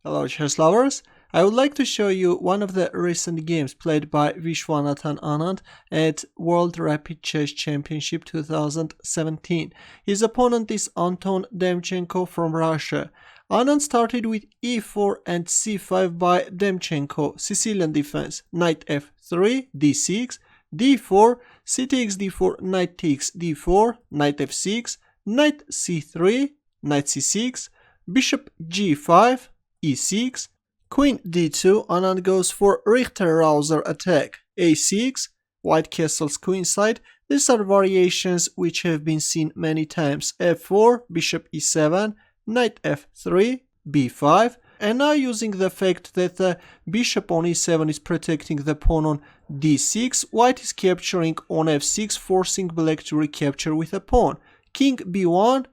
Hello chess lovers, I would like to show you one of the recent games played by Viswanathan Anand at World Rapid Chess Championship 2017. His opponent is Anton Demchenko from Russia. Anand started with e4 and c5 by Demchenko, Sicilian defense, knight f3, d6, d4, c takes d4, knight takes d4, knight f6, knight c3, knight c6, bishop g5, e6, queen d2. Anand goes for Richter-Rauser attack, a6, white castles queenside. These are variations which have been seen many times, f4, bishop e7, knight f3, b5, and now using the fact that the bishop on e7 is protecting the pawn on d6, white is capturing on f6, forcing black to recapture with a pawn. King b1,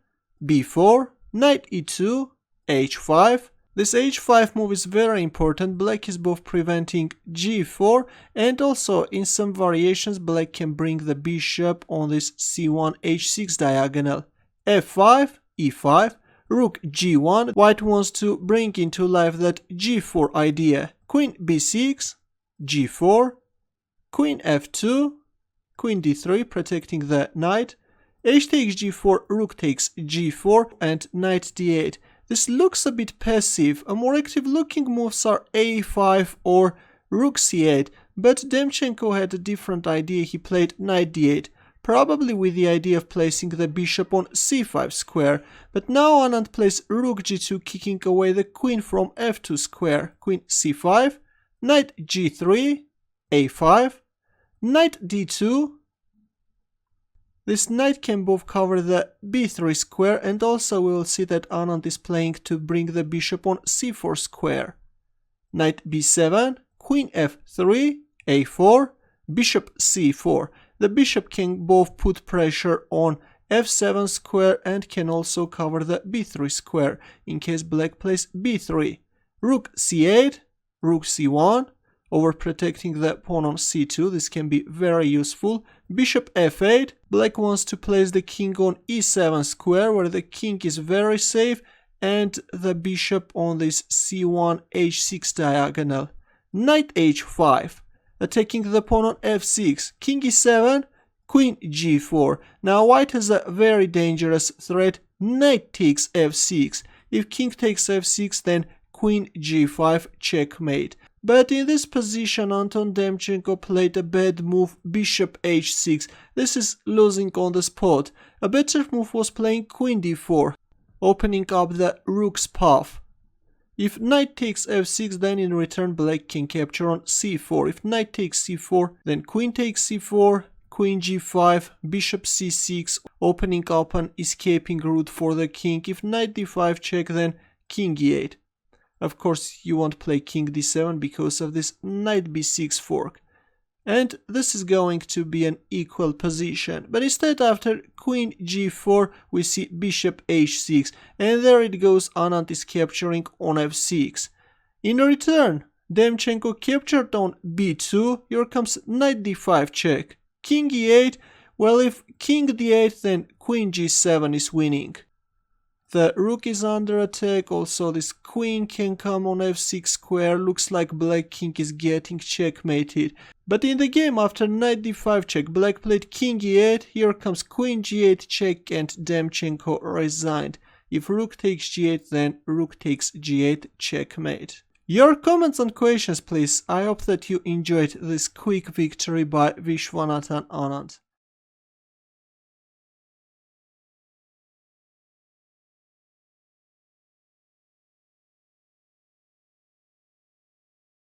b4, knight e2, h5. This h5 move is very important. Black is both preventing g4 and also in some variations black can bring the bishop on this c1 h6 diagonal. f5, e5, rook g1. White wants to bring into life that g4 idea. Queen b6, g4, queen f2, queen d3 protecting the knight, h takes g4, rook takes g4, and knight d8. This looks a bit passive. A more active looking moves are a5 or rook c8, but Demchenko had a different idea. He played knight d8, probably with the idea of placing the bishop on c5 square, but now Anand plays rook g2, kicking away the queen from f2 square, queen c5, knight g3, a5, knight d2. This knight can both cover the b3 square, and also we will see that Anand is playing to bring the bishop on c4 square. Knight b7, queen f3, a4, bishop c4. The bishop can both put pressure on f7 square and can also cover the b3 square in case black plays b3. Rook c8, rook c1, overprotecting the pawn on c2. This can be very useful. Bishop f8. Black wants to place the king on e7 square where the king is very safe, and the bishop on this c1 h6 diagonal. Knight h5. Attacking the pawn on f6. King e7, queen g4. Now white has a very dangerous threat. Knight takes f6. If king takes f6, then queen g5, checkmate. But in this position Anton Demchenko played a bad move, bishop h6. This is losing on the spot. A better move was playing queen d4, opening up the rook's path. If knight takes f6, then in return black can capture on c4. If knight takes c4, then queen takes c4, queen g5, bishop c6, opening up an escaping route for the king. If knight d5 check, then king e8. Of course, you won't play king d7 because of this knight b6 fork. And this is going to be an equal position. But instead, after queen g4, we see bishop h6. And there it goes, Anand is capturing on f6. In return, Demchenko captured on b2. Here comes knight d5 check. King e8. Well, if king d8, then queen g7 is winning. The rook is under attack, also this queen can come on f6 square. Looks like black king is getting checkmated. But in the game after knight d5 check, black played king e8, here comes queen g8 check and Demchenko resigned. If rook takes g8, then rook takes g8, checkmate. Your comments and questions please. I hope that you enjoyed this quick victory by Viswanathan Anand.